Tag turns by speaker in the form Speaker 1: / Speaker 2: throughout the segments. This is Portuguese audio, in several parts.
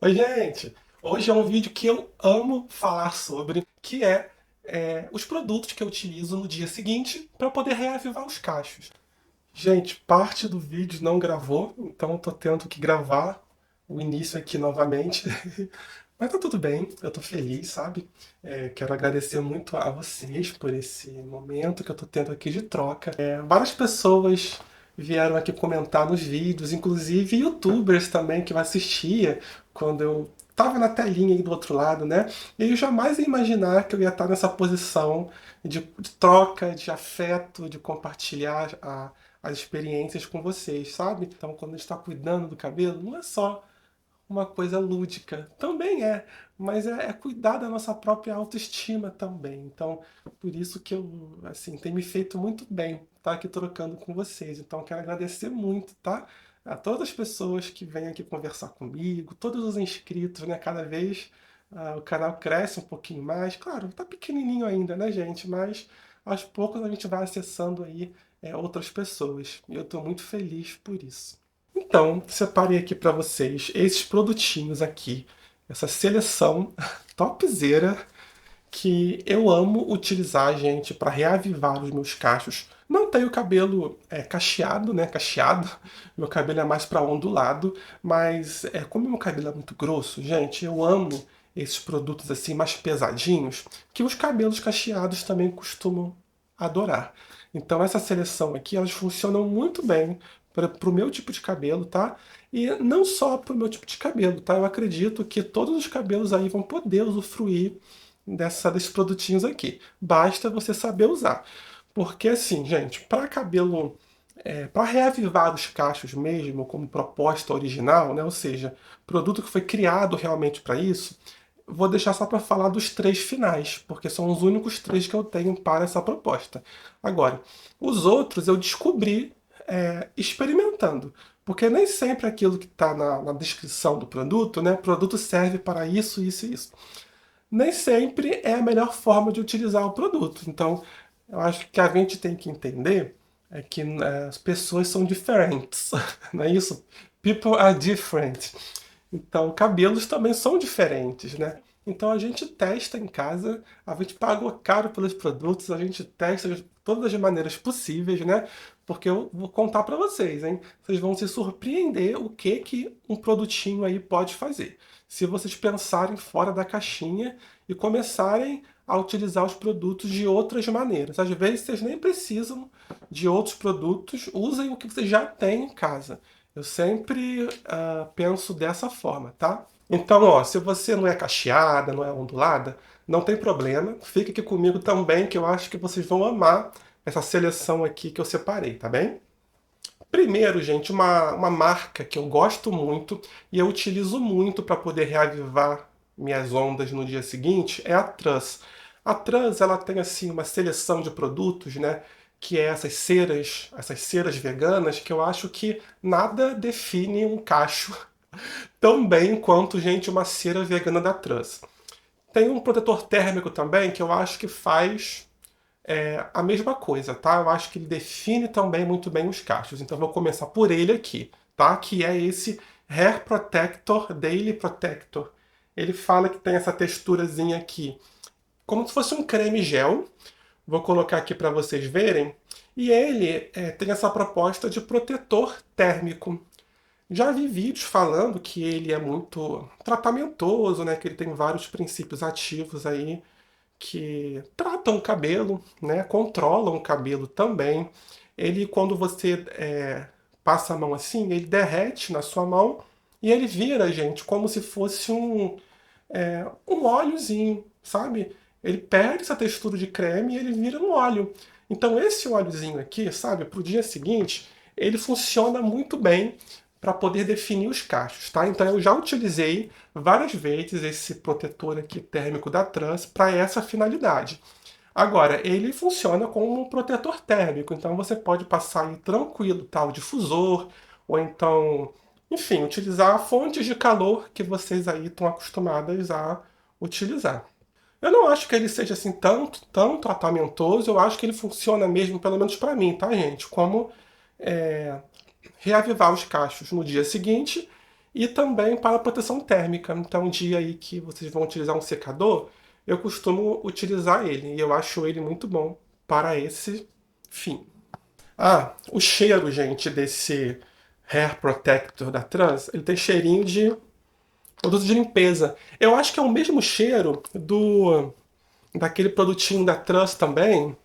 Speaker 1: Oi, gente! Hoje é um vídeo que eu amo falar sobre, que os produtos que eu utilizo no dia seguinte para poder reavivar os cachos. Gente, parte do vídeo não gravou, então eu tô tendo que gravar o início aqui novamente. Mas tá tudo bem, eu tô feliz, sabe? Quero agradecer muito a vocês por esse momento que eu tô tendo aqui de troca. Várias pessoas vieram aqui comentar nos vídeos, inclusive youtubers também que eu assistia quando eu tava na telinha aí do outro lado, né? E eu jamais ia imaginar que eu ia estar nessa posição de troca, de afeto, de compartilhar as experiências com vocês, sabe? Então, quando a gente está cuidando do cabelo, não é só uma coisa lúdica. Também é, mas é cuidar da nossa própria autoestima também. Então, por isso que eu, assim, tem me feito muito bem estar aqui trocando com vocês. Então, eu quero agradecer muito, tá? A todas as pessoas que vêm aqui conversar comigo, todos os inscritos, né? Cada vez o canal cresce um pouquinho mais. Claro, tá pequenininho ainda, né, gente? Mas aos poucos a gente vai acessando aí outras pessoas. E eu estou muito feliz por isso. Então, separei aqui para vocês esses produtinhos aqui, essa seleção topzera que eu amo utilizar, gente, para reavivar os meus cachos. Não tenho cabelo cacheado, né? Cacheado. Meu cabelo é mais para ondulado, mas como meu cabelo é muito grosso, gente, eu amo esses produtos assim mais pesadinhos que os cabelos cacheados também costumam adorar. Então essa seleção aqui, elas funcionam muito bem para o meu tipo de cabelo, tá? E não só para o meu tipo de cabelo, tá? Eu acredito que todos os cabelos aí vão poder usufruir desses produtinhos aqui. Basta você saber usar. Porque assim, gente, para cabelo, para reavivar os cachos mesmo, como proposta original, né? Ou seja, produto que foi criado realmente para isso, vou deixar só para falar dos três finais, porque são os únicos três que eu tenho para essa proposta. Agora, os outros eu descobri experimentando. Porque nem sempre aquilo que está na descrição do produto, né? O produto serve para isso, isso e isso, nem sempre é a melhor forma de utilizar o produto. Então, eu acho que a gente tem que entender que as pessoas são diferentes, não é isso? People are different. Então, cabelos também são diferentes, né? Então a gente testa em casa, a gente pagou caro pelos produtos, a gente testa de todas as maneiras possíveis, né? Porque eu vou contar para vocês, hein? Vocês vão se surpreender o que um produtinho aí pode fazer. Se vocês pensarem fora da caixinha e começarem a utilizar os produtos de outras maneiras. Às vezes vocês nem precisam de outros produtos, usem o que vocês já têm em casa. Eu sempre penso dessa forma, tá? Então, ó, se você não é cacheada, não é ondulada, não tem problema. Fique aqui comigo também, que eu acho que vocês vão amar essa seleção aqui que eu separei, tá bem? Primeiro, gente, uma marca que eu gosto muito e eu utilizo muito para poder reavivar minhas ondas no dia seguinte é a Trans. A Trans, ela tem assim uma seleção de produtos, né, que é essas ceras veganas que eu acho que nada define um cacho tão bem quanto, gente, uma cera vegana da Trans. Tem um protetor térmico também que eu acho que faz a mesma coisa, tá? Eu acho que ele define também muito bem os cachos. Então vou começar por ele aqui, tá? Que é esse Hair Protector Daily Protector. Ele fala que tem essa texturazinha aqui, como se fosse um creme gel. Vou colocar aqui para vocês verem. E ele tem essa proposta de protetor térmico. Já vi vídeos falando que ele é muito tratamentoso, né? Que ele tem vários princípios ativos aí que tratam o cabelo, né? Controlam o cabelo também. Ele, quando você passa a mão assim, ele derrete na sua mão e ele vira, gente, como se fosse um óleozinho, sabe? Ele perde essa textura de creme e ele vira um óleo. Então esse óleozinho aqui, sabe, para o dia seguinte, ele funciona muito bem para poder definir os cachos, tá? Então eu já utilizei várias vezes esse protetor aqui térmico da Trans para essa finalidade. Agora, ele funciona como um protetor térmico, então você pode passar aí tranquilo, tá? O difusor, ou então, enfim, utilizar fontes de calor que vocês aí estão acostumadas a utilizar. Eu não acho que ele seja assim tão tratamentoso, eu acho que ele funciona mesmo, pelo menos para mim, tá, gente? Como é, reavivar os cachos no dia seguinte e também para proteção térmica. Então, um dia aí que vocês vão utilizar um secador, eu costumo utilizar ele e eu acho ele muito bom para esse fim. Ah, o cheiro, gente, desse Hair Protector da Trans, ele tem cheirinho de produto de limpeza. Eu acho que é o mesmo cheiro do daquele produtinho da Trans também,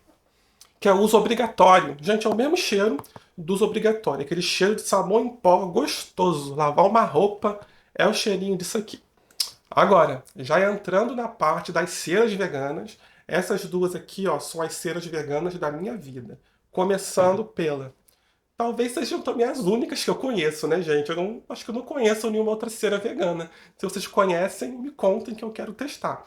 Speaker 1: que é o uso obrigatório. Gente, é o mesmo cheiro do uso obrigatório. Aquele cheiro de sabão em pó gostoso. Lavar uma roupa é o cheirinho disso aqui. Agora, já entrando na parte das ceras veganas, essas duas aqui, ó, são as ceras veganas da minha vida. Começando pela. Talvez sejam também as únicas que eu conheço, né, gente? Eu não, acho que eu não conheço nenhuma outra cera vegana. Se vocês conhecem, me contem que eu quero testar.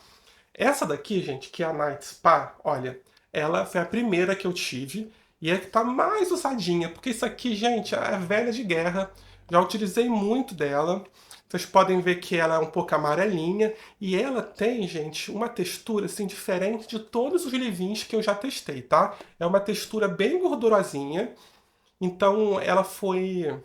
Speaker 1: Essa daqui, gente, que é a Night Spa, olha, ela foi a primeira que eu tive e é que tá mais usadinha, porque isso aqui, gente, é velha de guerra. Já utilizei muito dela. Vocês podem ver que ela é um pouco amarelinha e ela tem, gente, uma textura assim diferente de todos os leave-ins que eu já testei, tá? É uma textura bem gordurosinha. Então ela foi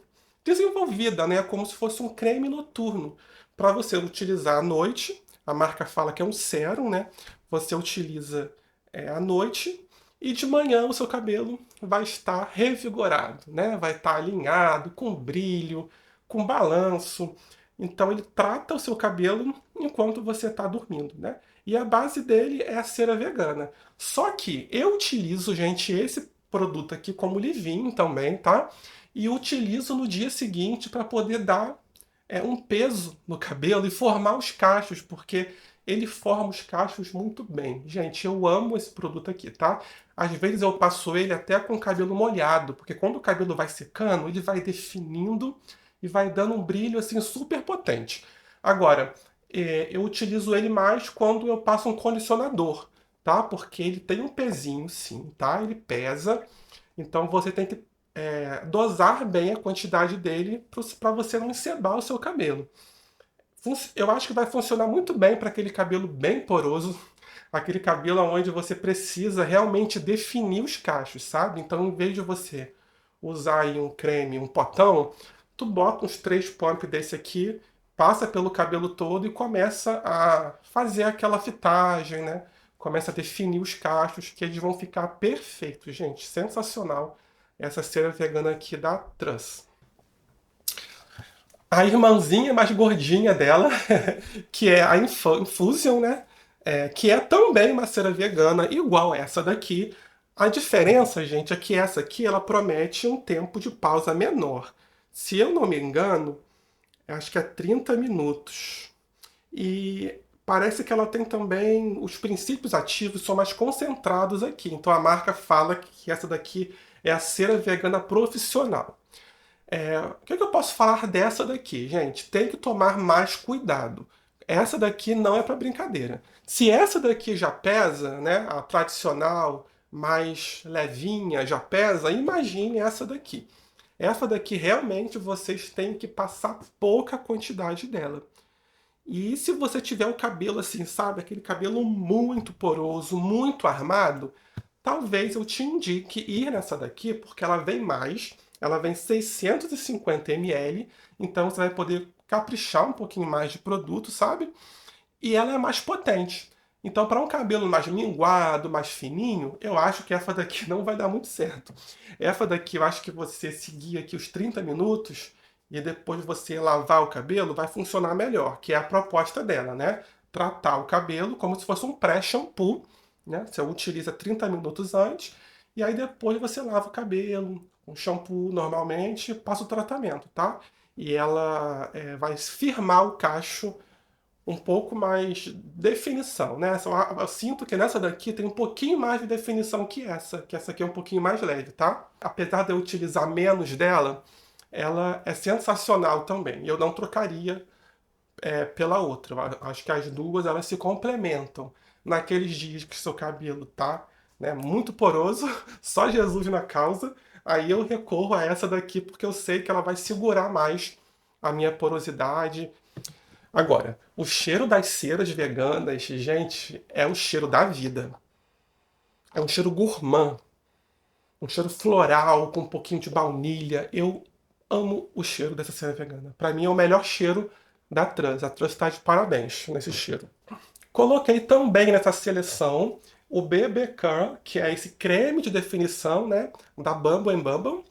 Speaker 1: desenvolvida, né, como se fosse um creme noturno para você utilizar à noite. A marca fala que é um sérum, né? Você utiliza à noite e de manhã o seu cabelo vai estar revigorado, né? Vai estar alinhado, com brilho, com balanço. Então ele trata o seu cabelo enquanto você está dormindo, né? E a base dele é a cera vegana. Só que eu utilizo, gente, esse produto aqui como leave-in também, tá? E utilizo no dia seguinte para poder dar um peso no cabelo e formar os cachos, porque ele forma os cachos muito bem. Gente, eu amo esse produto aqui, tá? Às vezes eu passo ele até com o cabelo molhado, porque quando o cabelo vai secando, ele vai definindo e vai dando um brilho assim super potente. Agora, eu utilizo ele mais quando eu passo um condicionador, tá? Porque ele tem um pezinho, sim, tá? Ele pesa, então você tem que dosar bem a quantidade dele para você não encebar o seu cabelo. Eu acho que vai funcionar muito bem para aquele cabelo bem poroso, aquele cabelo onde você precisa realmente definir os cachos, sabe? Então, em vez de você usar aí um creme, um potão, tu bota uns 3 pump desse aqui, passa pelo cabelo todo e começa a fazer aquela fitagem, né? Começa a definir os cachos, que eles vão ficar perfeitos, gente. Sensacional essa cera vegana aqui da Trans. A irmãzinha mais gordinha dela, que é a Infusion, né? Que é também uma cera vegana, igual essa daqui. A diferença, gente, é que essa aqui ela promete um tempo de pausa menor. Se eu não me engano, acho que é 30 minutos. E parece que ela tem também os princípios ativos são mais concentrados aqui. Então a marca fala que essa daqui é a cera vegana profissional. O que eu posso falar dessa daqui, gente? Tem que tomar mais cuidado. Essa daqui não é para brincadeira. Se essa daqui já pesa, né, a tradicional, mais levinha, já pesa, imagine essa daqui. Essa daqui realmente vocês têm que passar pouca quantidade dela. E se você tiver o cabelo assim, sabe, aquele cabelo muito poroso, muito armado, talvez eu te indique ir nessa daqui, porque ela vem mais, ela vem 650 ml, então você vai poder caprichar um pouquinho mais de produto, sabe? E ela é mais potente. Então, para um cabelo mais minguado, mais fininho, eu acho que essa daqui não vai dar muito certo. Essa daqui, eu acho que você seguir aqui os 30 minutos e depois você lavar o cabelo, vai funcionar melhor, que é a proposta dela, né? Tratar o cabelo como se fosse um pré-shampoo, né? Você utiliza 30 minutos antes e aí depois você lava o cabelo, com shampoo normalmente, passa o tratamento, tá? E ela vai firmar o cacho um pouco mais definição, né? Eu sinto que nessa daqui tem um pouquinho mais de definição que essa aqui é um pouquinho mais leve, tá? Apesar de eu utilizar menos dela, ela é sensacional também. Eu não trocaria pela outra. Eu acho que as duas elas se complementam. Naqueles dias que seu cabelo tá, né, muito poroso, só Jesus na causa, aí eu recorro a essa daqui porque eu sei que ela vai segurar mais a minha porosidade. Agora, o cheiro das ceras veganas, gente, é o cheiro da vida. É um cheiro gourmand, um cheiro floral com um pouquinho de baunilha. Eu amo o cheiro dessa cera vegana. Pra mim é o melhor cheiro da Trans. A Trans tá de parabéns nesse cheiro. Coloquei também nessa seleção o BB Curl, que é esse creme de definição, né, da Bumble Bumble,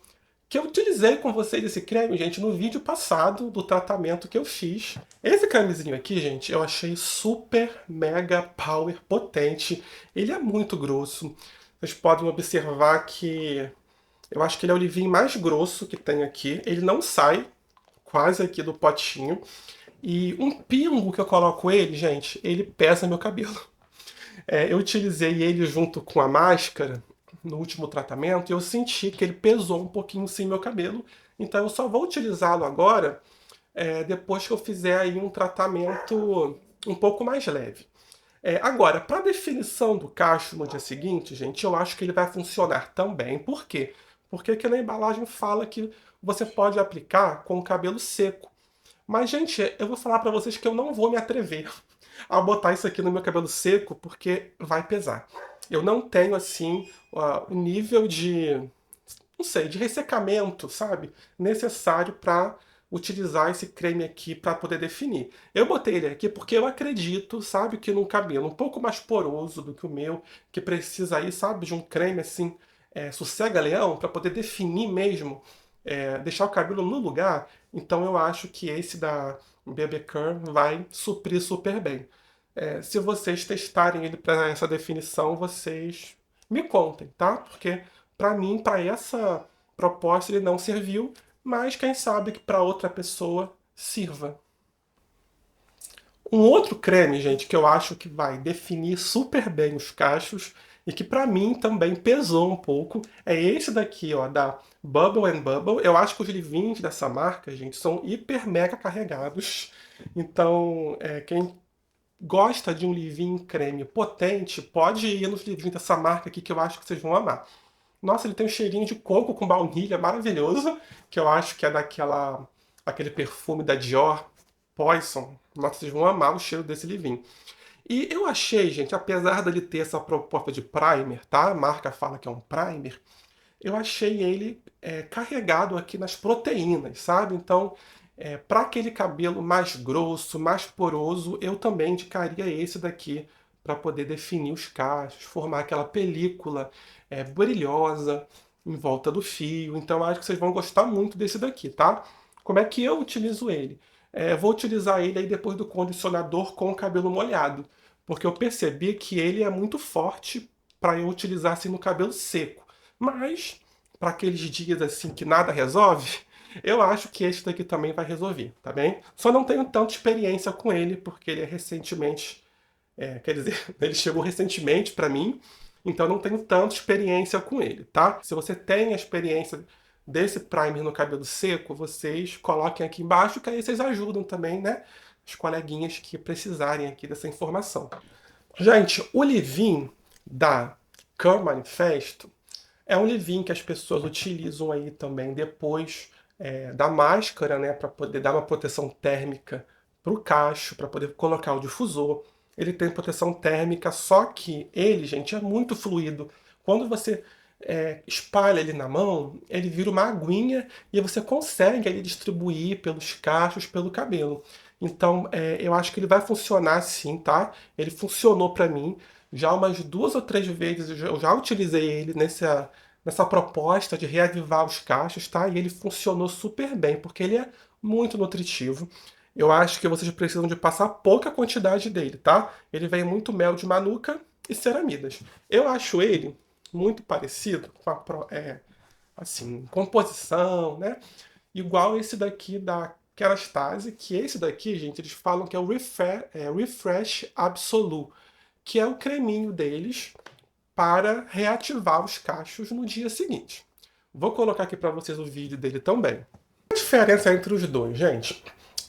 Speaker 1: que eu utilizei com vocês esse creme, gente, no vídeo passado do tratamento que eu fiz. Esse cremezinho aqui, gente, eu achei super, mega, power, potente. Ele é muito grosso. Vocês podem observar que eu acho que ele é o leave-in mais grosso que tem aqui. Ele não sai quase aqui do potinho. E um pingo que eu coloco ele, gente, ele pesa meu cabelo. Eu utilizei ele junto com a máscara no último tratamento e eu senti que ele pesou um pouquinho sim meu cabelo. Então eu só vou utilizá-lo agora depois que eu fizer aí um tratamento um pouco mais leve. Agora, para definição do cacho no dia seguinte, gente, eu acho que ele vai funcionar também. Por quê? Porque aqui na embalagem fala que você pode aplicar com o cabelo seco. Mas, gente, eu vou falar pra vocês que eu não vou me atrever a botar isso aqui no meu cabelo seco, porque vai pesar. Eu não tenho, assim, o nível de, não sei, de ressecamento, sabe? Necessário pra utilizar esse creme aqui pra poder definir. Eu botei ele aqui porque eu acredito, sabe, que num cabelo um pouco mais poroso do que o meu, que precisa aí, sabe, de um creme assim, sossega-leão, pra poder definir mesmo, deixar o cabelo no lugar. Então eu acho que esse da BB Curl vai suprir super bem. Se vocês testarem ele para essa definição, vocês me contem, tá? Porque para mim, para essa proposta, ele não serviu, mas quem sabe que para outra pessoa sirva. Um outro creme, gente, que eu acho que vai definir super bem os cachos e que pra mim também pesou um pouco, é esse daqui, ó, da Bubble Bubble. Eu acho que os leave-ins dessa marca, gente, são hiper mega carregados. Então, quem gosta de um leave-in creme potente, pode ir nos leave-ins dessa marca aqui que eu acho que vocês vão amar. Nossa, ele tem um cheirinho de coco com baunilha maravilhoso, que eu acho que é aquele perfume da Dior, Poison. Nossa, vocês vão amar o cheiro desse leave-in. E eu achei, gente, apesar dele ter essa proposta de primer, tá? A marca fala que é um primer, eu achei ele carregado aqui nas proteínas, sabe? Então, para aquele cabelo mais grosso, mais poroso, eu também indicaria esse daqui para poder definir os cachos, formar aquela película brilhosa em volta do fio. Então, acho que vocês vão gostar muito desse daqui, tá? Como é que eu utilizo ele? Vou utilizar ele aí depois do condicionador com o cabelo molhado, porque eu percebi que ele é muito forte para eu utilizar assim no cabelo seco. Mas, para aqueles dias assim que nada resolve, eu acho que esse daqui também vai resolver, tá bem? Só não tenho tanta experiência com ele, porque ele é recentemente. Quer dizer, ele chegou recentemente para mim, então não tenho tanta experiência com ele, tá? Se você tem a experiência desse primer no cabelo seco, vocês coloquem aqui embaixo, que aí vocês ajudam também, né? Os coleguinhas que precisarem aqui dessa informação. Gente, o leave-in da Curl Manifesto é um leave-in que as pessoas utilizam aí também depois da máscara, né, para poder dar uma proteção térmica para o cacho, para poder colocar o difusor. Ele tem proteção térmica, só que ele, gente, é muito fluido. Quando você espalha ele na mão, ele vira uma aguinha e você consegue ele distribuir pelos cachos, pelo cabelo. Então, eu acho que ele vai funcionar sim, tá? Ele funcionou para mim. Já umas 2 ou 3 vezes eu já utilizei ele nessa proposta de reavivar os cachos, tá? E ele funcionou super bem, porque ele é muito nutritivo. Eu acho que vocês precisam de passar pouca quantidade dele, tá? Ele vem muito mel de manuka e ceramidas. Eu acho ele muito parecido com assim, composição, né? Igual esse daqui da Kerastase, que esse daqui, gente, eles falam que é o Refresh Absolute, que é o creminho deles para reativar os cachos no dia seguinte. Vou colocar aqui para vocês o vídeo dele também. A diferença entre os dois, gente?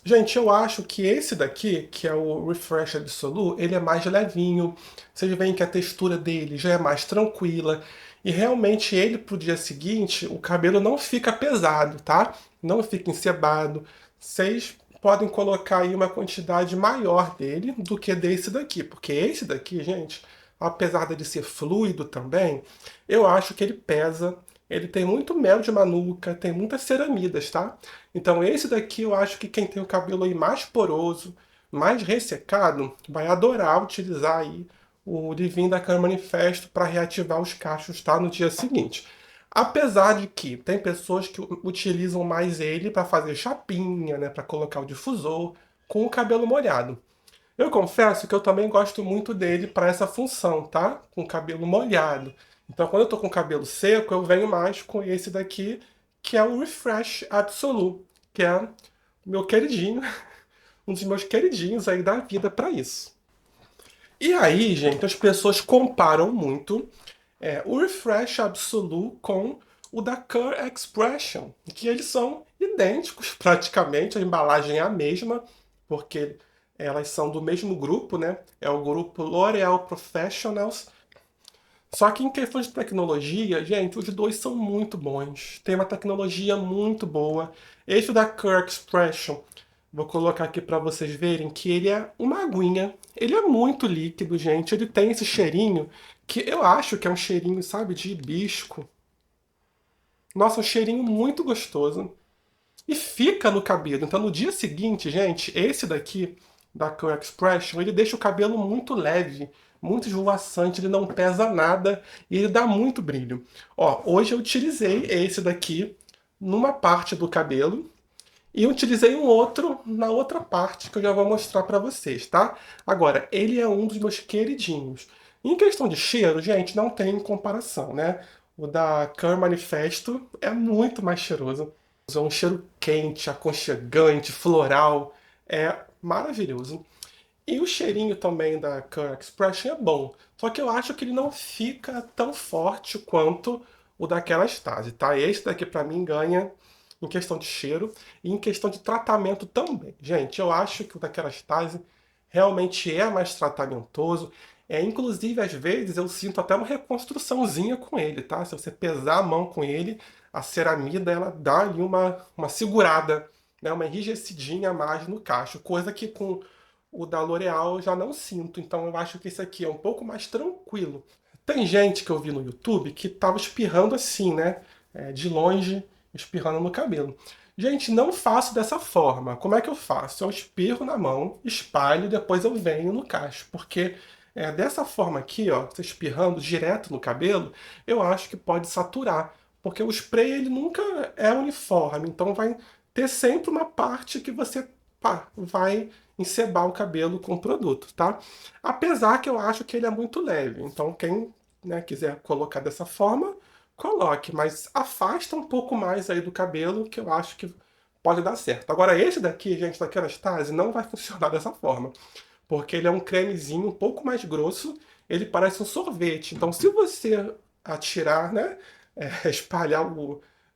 Speaker 1: Gente, eu acho que esse daqui, que é o Refresh Absolute, ele é mais levinho. Vocês veem que a textura dele já é mais tranquila. E realmente ele pro dia seguinte, o cabelo não fica pesado, tá? Não fica encebado. Vocês podem colocar aí uma quantidade maior dele do que desse daqui. Porque esse daqui, gente, apesar de ser fluido também, eu acho que ele pesa ele tem muito mel de manuka, tem muitas ceramidas, tá? Então esse daqui eu acho que quem tem o cabelo aí mais poroso, mais ressecado, vai adorar utilizar aí o Divin da Cama Manifesto para reativar os cachos, tá? No dia seguinte. Apesar de que tem pessoas que utilizam mais ele para fazer chapinha, né? Para colocar o difusor com o cabelo molhado. Eu confesso que eu também gosto muito dele para essa função, tá? Com o cabelo molhado. Então, quando eu tô com o cabelo seco, eu venho mais com esse daqui, que é o Refresh Absolute, que é o meu queridinho, um dos meus queridinhos aí da vida para isso. E aí, gente, as pessoas comparam muito o Refresh Absolute com o da Curl Expression, que eles são idênticos praticamente, a embalagem é a mesma, porque elas são do mesmo grupo, né? É o grupo L'Oréal Professionals. Só que em questão de tecnologia, gente, os dois são muito bons. Tem uma tecnologia muito boa. Esse da Curl Expression, vou colocar aqui para vocês verem que ele é uma aguinha. Ele é muito líquido, gente. Ele tem esse cheirinho que eu acho que é um cheirinho, sabe, de hibisco. Nossa, um cheirinho muito gostoso. E fica no cabelo. Então no dia seguinte, gente, esse daqui da Curl Expression, ele deixa o cabelo muito leve, muito esvoaçante, ele não pesa nada e ele dá muito brilho. Ó, hoje eu utilizei esse daqui numa parte do cabelo e utilizei um outro na outra parte que eu já vou mostrar pra vocês, tá? Agora, ele é um dos meus queridinhos. Em questão de cheiro, gente, não tem comparação, né? O da Curl Manifesto é muito mais cheiroso. É um cheiro quente, aconchegante, floral. É maravilhoso. E o cheirinho também da Curl Expression é bom. Só que eu acho que ele não fica tão forte quanto o da Kerastase, tá? Esse daqui pra mim ganha em questão de cheiro e em questão de tratamento também. Gente, eu acho que o da Kerastase realmente é mais tratamentoso. Inclusive, às vezes, eu sinto até uma reconstruçãozinha com ele, tá? Se você pesar a mão com ele, a ceramida, ela dá ali uma segurada, né? Uma enrijecidinha a mais no cacho, coisa que com o da L'Oréal eu já não sinto. Então eu acho que esse aqui é um pouco mais tranquilo. Tem gente que eu vi no YouTube que tava espirrando assim, né? De longe, espirrando no cabelo. Gente, não faço dessa forma. Como é que eu faço? Eu espirro na mão, espalho e depois eu venho no cacho. Porque dessa forma aqui, ó, você espirrando direto no cabelo, eu acho que pode saturar. Porque o spray ele nunca é uniforme, então vai ter sempre uma parte que você vai encebar o cabelo com o produto, tá? Apesar que eu acho que ele é muito leve, então quem, né, quiser colocar dessa forma, coloque, mas afasta um pouco mais aí do cabelo, que eu acho que pode dar certo. Agora esse daqui, gente, da Kerastase, não vai funcionar dessa forma, porque ele é um cremezinho um pouco mais grosso, ele parece um sorvete. Então se você atirar, né, espalhar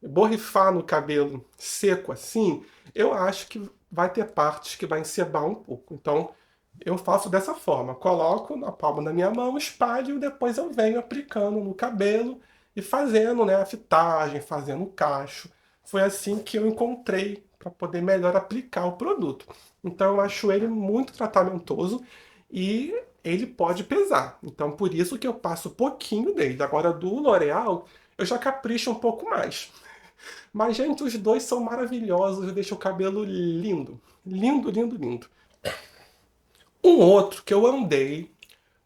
Speaker 1: borrifar no cabelo seco assim, eu acho que vai ter partes que vai encebar um pouco. Então, eu faço dessa forma. Coloco na palma da minha mão, espalho e depois eu venho aplicando no cabelo e fazendo, né, a fitagem, fazendo o cacho. Foi assim que eu encontrei para poder melhor aplicar o produto. Então, eu acho ele muito tratamentoso e ele pode pesar. Então, por isso que eu passo pouquinho dele. Agora, do L'Oréal, eu já capricho um pouco mais. Mas, gente, os dois são maravilhosos, deixam o cabelo lindo. Lindo, lindo, lindo. Um outro que eu andei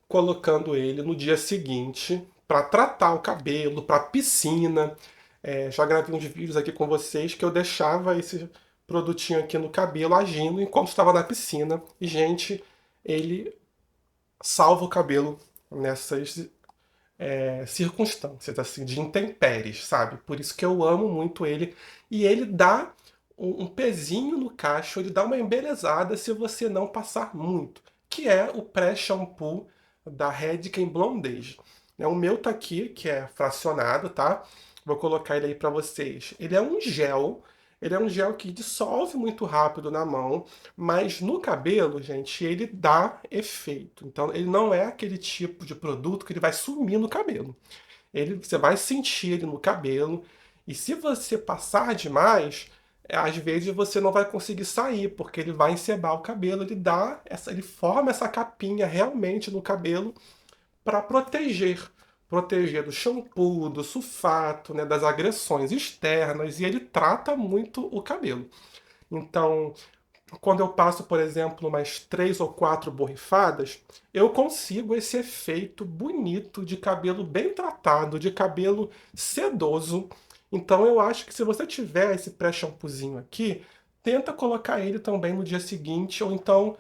Speaker 1: colocando ele no dia seguinte para tratar o cabelo, para piscina. Já gravei uns vídeos aqui com vocês que eu deixava esse produtinho aqui no cabelo agindo enquanto estava na piscina. E, gente, ele salva o cabelo nessas circunstâncias, assim, de intempéries, sabe? Por isso que eu amo muito ele. E ele dá um pezinho no cacho, ele dá uma embelezada se você não passar muito, que é o pré-shampoo da Redken Blondage. O meu tá aqui, que é fracionado, tá? Vou colocar ele aí pra vocês. Ele é um gel que dissolve muito rápido na mão, mas no cabelo, gente, ele dá efeito. Então, ele não é aquele tipo de produto que ele vai sumir no cabelo. Você vai sentir ele no cabelo, e se você passar demais, às vezes você não vai conseguir sair, porque ele vai encebar o cabelo, ele forma essa capinha realmente no cabelo para proteger proteger do shampoo, do sulfato, né, das agressões externas, e ele trata muito o cabelo. Então, quando eu passo, por exemplo, umas 3 ou 4 borrifadas, eu consigo esse efeito bonito de cabelo bem tratado, de cabelo sedoso. Então eu acho que se você tiver esse pré-shampoozinho aqui, tenta colocar ele também no dia seguinte, ou então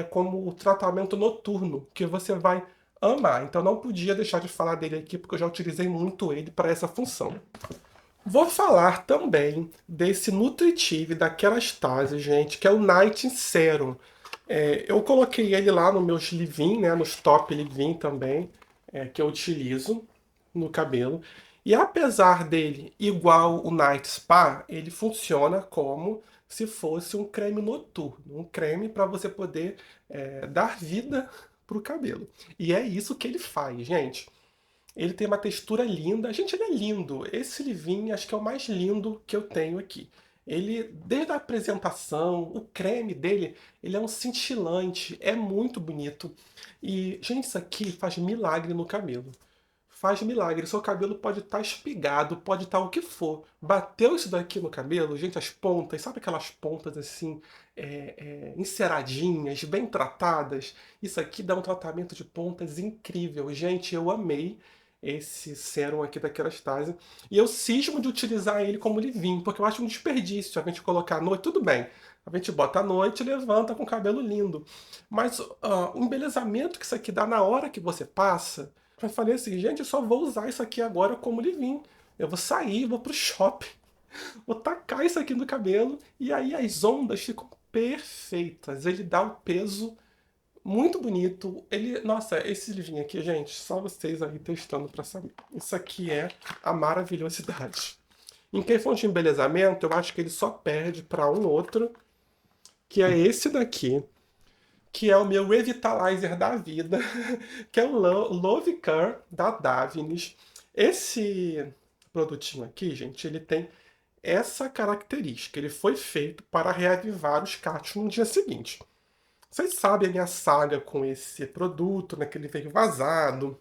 Speaker 1: como tratamento noturno, que você vai amar. Então não podia deixar de falar dele aqui, porque eu já utilizei muito ele para essa função. Vou falar também desse Nutritive da Kerastase, gente, que é o Night Serum. Eu coloquei ele lá nos meus leave-in, né, nos top leave-in também, que eu utilizo no cabelo. E apesar dele igual o Night Spa, ele funciona como se fosse um creme noturno, um creme para você poder dar vida para o cabelo. E é isso que ele faz, gente. Ele tem uma textura linda. Gente, ele é lindo. Esse livrinho acho que é o mais lindo que eu tenho aqui. Ele, desde a apresentação, o creme dele, ele é um cintilante, é muito bonito. E, gente, isso aqui faz milagre no cabelo. Faz milagre. Seu cabelo pode estar espigado, pode estar o que for. Bateu isso daqui no cabelo, gente, as pontas, sabe aquelas pontas assim, enceradinhas, bem tratadas? Isso aqui dá um tratamento de pontas incrível. Gente, eu amei esse sérum aqui da Kerastase. E eu cismo de utilizar ele como leave-in, porque eu acho um desperdício a gente colocar à noite. Tudo bem, a gente bota à noite e levanta com o cabelo lindo. Mas o embelezamento que isso aqui dá na hora que você passa. Eu falei assim, gente, eu só vou usar isso aqui agora como leave-in. Eu vou sair, vou pro shopping, vou tacar isso aqui no cabelo e aí as ondas ficam perfeitas. Ele dá um peso muito bonito. Ele, nossa, esse livrinho aqui, gente, só vocês aí testando pra saber. Isso aqui é a maravilhosidade. Em questão de embelezamento, eu acho que ele só perde pra um outro, que é esse daqui, que é o meu Revitalizer da vida, que é o Love Care da Davines. Esse produtinho aqui, gente, ele tem essa característica. Ele foi feito para reavivar os cachos no dia seguinte. Vocês sabem a minha saga com esse produto, né, que ele veio vazado.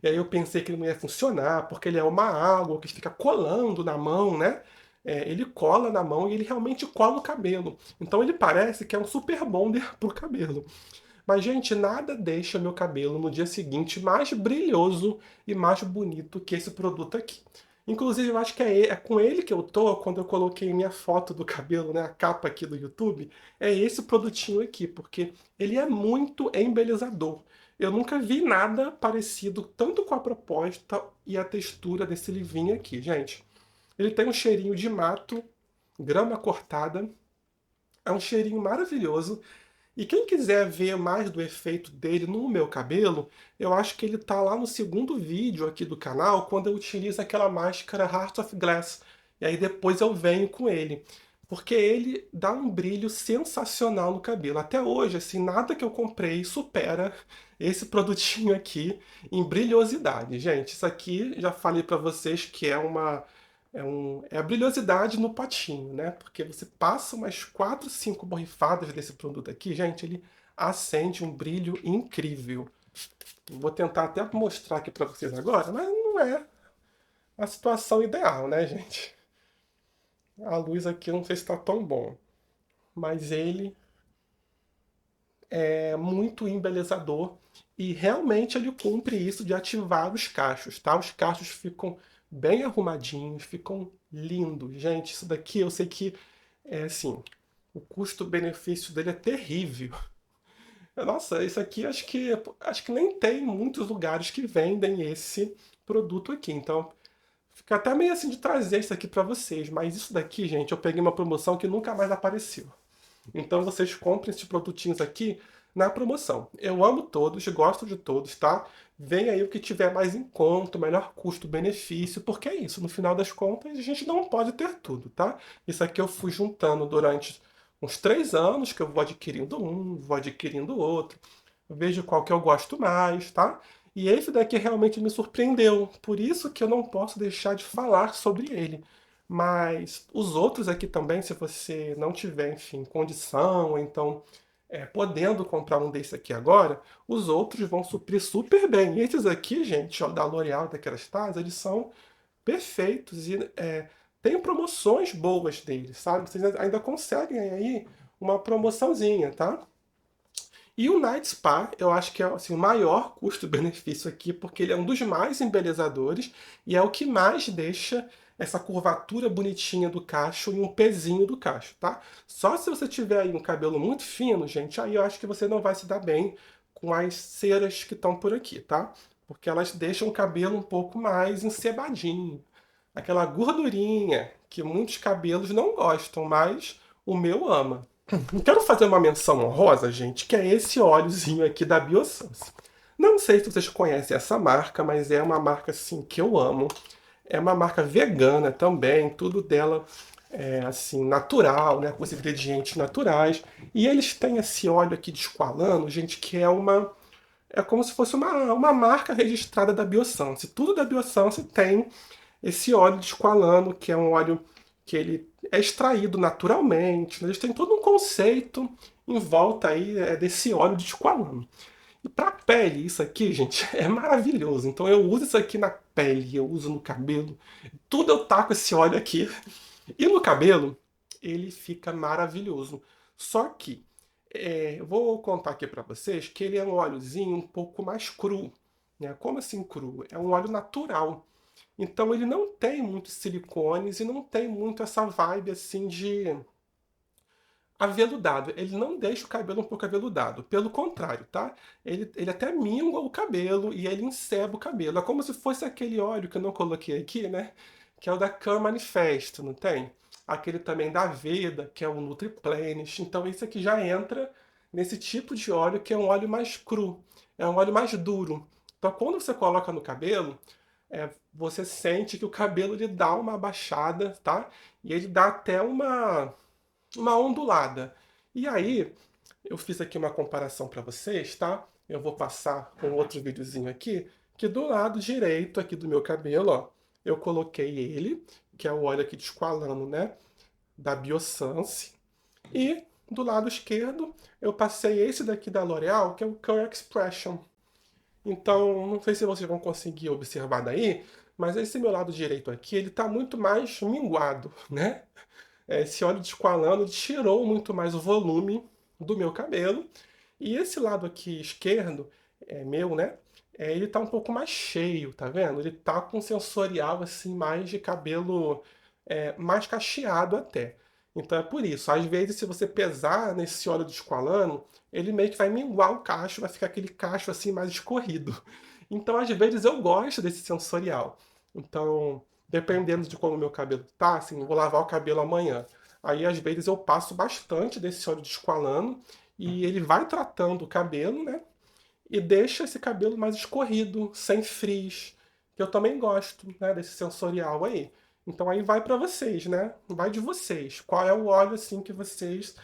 Speaker 1: E aí eu pensei que ele não ia funcionar, porque ele é uma água que fica colando na mão, né? Ele cola na mão e ele realmente cola o cabelo. Então ele parece que é um super bonder pro cabelo. Mas, gente, nada deixa meu cabelo no dia seguinte mais brilhoso e mais bonito que esse produto aqui. Inclusive, eu acho que é com ele que eu tô quando eu coloquei minha foto do cabelo, né, a capa aqui do YouTube. É esse produtinho aqui, porque ele é muito embelezador. Eu nunca vi nada parecido tanto com a proposta e a textura desse livrinho aqui, gente. Ele tem um cheirinho de mato, grama cortada, é um cheirinho maravilhoso. E quem quiser ver mais do efeito dele no meu cabelo, eu acho que ele tá lá no segundo vídeo aqui do canal, quando eu utilizo aquela máscara Heart of Glass. E aí depois eu venho com ele. Porque ele dá um brilho sensacional no cabelo. Até hoje, assim, nada que eu comprei supera esse produtinho aqui em brilhosidade. Gente, isso aqui já falei pra vocês que é a brilhosidade no potinho, né? Porque você passa umas 4, 5 borrifadas desse produto aqui, gente, ele acende um brilho incrível. Vou tentar até mostrar aqui pra vocês agora, mas não é a situação ideal, né, gente? A luz aqui eu não sei se tá tão bom, mas ele é muito embelezador e realmente ele cumpre isso de ativar os cachos, tá? Os cachos ficam bem arrumadinhos, ficam lindos. Gente, isso daqui eu sei que é assim, o custo-benefício dele é terrível. Nossa, isso aqui acho que nem tem muitos lugares que vendem esse produto aqui. Então, fica até meio assim de trazer isso aqui pra vocês, mas isso daqui, gente, eu peguei uma promoção que nunca mais apareceu. Então vocês comprem esses produtinhos aqui na promoção. Eu amo todos, gosto de todos, tá? Vem aí o que tiver mais em conta, o melhor custo-benefício, porque é isso, no final das contas a gente não pode ter tudo, tá? Isso aqui eu fui juntando durante uns 3 anos, que eu vou adquirindo um, vou adquirindo outro, vejo qual que eu gosto mais, tá? E esse daqui realmente me surpreendeu, por isso que eu não posso deixar de falar sobre ele. Mas os outros aqui também, se você não tiver, enfim, condição, ou então podendo comprar um desse aqui agora, os outros vão suprir super bem. E esses aqui, gente, ó, da L'Oréal, da Kerastase, eles são perfeitos e tem promoções boas deles, sabe? Vocês ainda conseguem aí uma promoçãozinha, tá? E o Night Spa, eu acho que é assim, o maior custo-benefício aqui, porque ele é um dos mais embelezadores e é o que mais deixa essa curvatura bonitinha do cacho e um pezinho do cacho, tá? Só se você tiver aí um cabelo muito fino, gente, aí eu acho que você não vai se dar bem com as ceras que estão por aqui, tá? Porque elas deixam o cabelo um pouco mais encebadinho. Aquela gordurinha que muitos cabelos não gostam, mas o meu ama. Quero fazer uma menção honrosa, gente, que é esse óleozinho aqui da Biossance. Não sei se vocês conhecem essa marca, mas é uma marca assim que eu amo. É uma marca vegana também, tudo dela é assim natural, né, com os ingredientes naturais. E eles têm esse óleo aqui de esqualano, gente, que é como se fosse uma marca registrada da Biossance. Tudo da Biossance tem esse óleo de esqualano, que é um óleo que ele é extraído naturalmente, né? Eles têm todo um conceito em volta aí desse óleo de esqualano. E para pele, isso aqui, gente, é maravilhoso. Então eu uso isso aqui na pele, eu uso no cabelo, tudo eu taco esse óleo aqui. E no cabelo, ele fica maravilhoso. Só que eu vou contar aqui para vocês que ele é um óleozinho um pouco mais cru, né? Como assim cru? É um óleo natural. Então ele não tem muitos silicones e não tem muito essa vibe assim de aveludado. Ele não deixa o cabelo um pouco aveludado. Pelo contrário, tá? Ele até mingua o cabelo e ele enceba o cabelo. É como se fosse aquele óleo que eu não coloquei aqui, né? Que é o da Cam Manifesto, não tem? Aquele também da Veda, que é o Nutriplenish. Então esse aqui já entra nesse tipo de óleo que é um óleo mais cru. É um óleo mais duro. Então quando você coloca no cabelo, você sente que o cabelo ele dá uma abaixada, tá? E ele dá até uma ondulada. E aí, eu fiz aqui uma comparação para vocês, tá? Eu vou passar um outro videozinho aqui, que do lado direito aqui do meu cabelo, ó, eu coloquei ele, que é o óleo aqui de esqualano, né? Da Biossance. E do lado esquerdo, eu passei esse daqui da L'Oréal, que é o Curl Expression. Então, não sei se vocês vão conseguir observar daí, mas esse meu lado direito aqui, ele está muito mais minguado, né? Esse óleo de esqualano tirou muito mais o volume do meu cabelo. E esse lado aqui esquerdo, meu, né? Ele tá um pouco mais cheio, tá vendo? Ele tá com um sensorial assim, mais de cabelo mais cacheado até. Então é por isso. Às vezes, se você pesar nesse óleo de esqualano, ele meio que vai minguar o cacho, vai ficar aquele cacho assim mais escorrido. Então, às vezes, eu gosto desse sensorial. Então, dependendo de como o meu cabelo tá, assim, eu vou lavar o cabelo amanhã. Aí, às vezes, eu passo bastante desse óleo de esqualano e ele vai tratando o cabelo, né? E deixa esse cabelo mais escorrido, sem frizz, que eu também gosto, né, desse sensorial aí. Então aí vai pra vocês, né? Vai de vocês. Qual é o óleo assim que vocês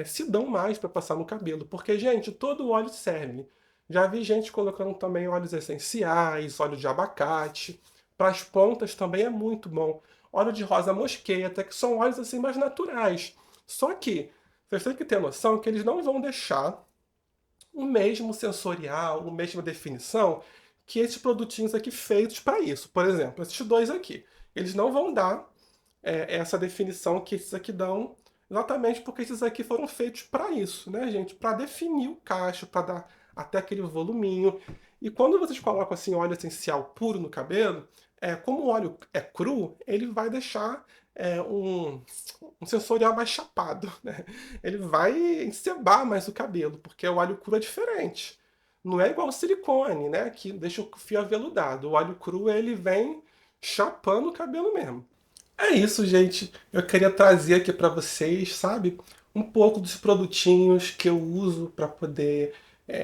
Speaker 1: se dão mais pra passar no cabelo? Porque, gente, todo óleo serve. Já vi gente colocando também óleos essenciais, óleo de abacate. Para as pontas também é muito bom. Óleo de rosa mosqueta, que são óleos assim mais naturais. Só que vocês têm que ter noção que eles não vão deixar o mesmo sensorial, a mesma definição que esses produtinhos aqui feitos para isso. Por exemplo, esses dois aqui. Eles não vão dar essa definição que esses aqui dão, exatamente porque esses aqui foram feitos para isso, né, gente? Para definir o cacho, para dar até aquele voluminho. E quando vocês colocam assim óleo essencial puro no cabelo, como o óleo é cru, ele vai deixar um sensorial mais chapado, né? Ele vai encebar mais o cabelo, porque o óleo cru é diferente. Não é igual o silicone, né? Que deixa o fio aveludado. O óleo cru, ele vem chapando o cabelo mesmo. É isso, gente. Eu queria trazer aqui para vocês, sabe, um pouco dos produtinhos que eu uso para poder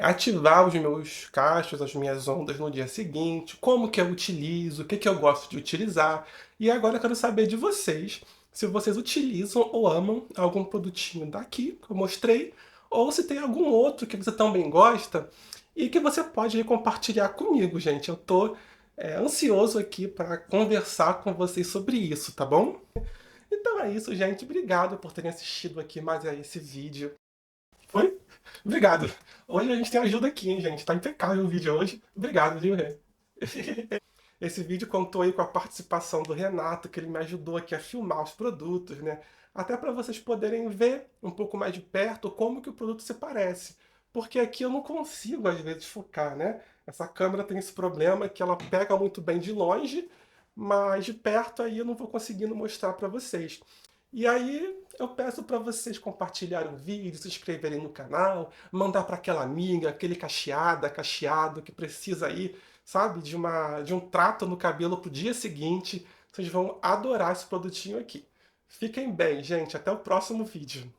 Speaker 1: ativar os meus cachos, as minhas ondas no dia seguinte, como que eu utilizo, o que que eu gosto de utilizar. E agora eu quero saber de vocês, se vocês utilizam ou amam algum produtinho daqui que eu mostrei, ou se tem algum outro que você também gosta e que você pode compartilhar comigo, gente. Eu tô ansioso aqui para conversar com vocês sobre isso, tá bom? Então é isso, gente. Obrigado por terem assistido aqui mais a esse vídeo. Foi? Obrigado. Hoje a gente tem ajuda aqui, hein, gente? Tá impecável o vídeo hoje. Obrigado, viu, Rê? Esse vídeo contou aí com a participação do Renato, que ele me ajudou aqui a filmar os produtos, né? Até para vocês poderem ver um pouco mais de perto como que o produto se parece. Porque aqui eu não consigo, às vezes, focar, né? Essa câmera tem esse problema que ela pega muito bem de longe, mas de perto aí eu não vou conseguindo mostrar para vocês. E aí eu peço para vocês compartilharem o vídeo, se inscreverem no canal, mandar para aquela amiga, aquele cacheado que precisa aí, sabe, de um trato no cabelo pro dia seguinte. Vocês vão adorar esse produtinho aqui. Fiquem bem, gente. Até o próximo vídeo.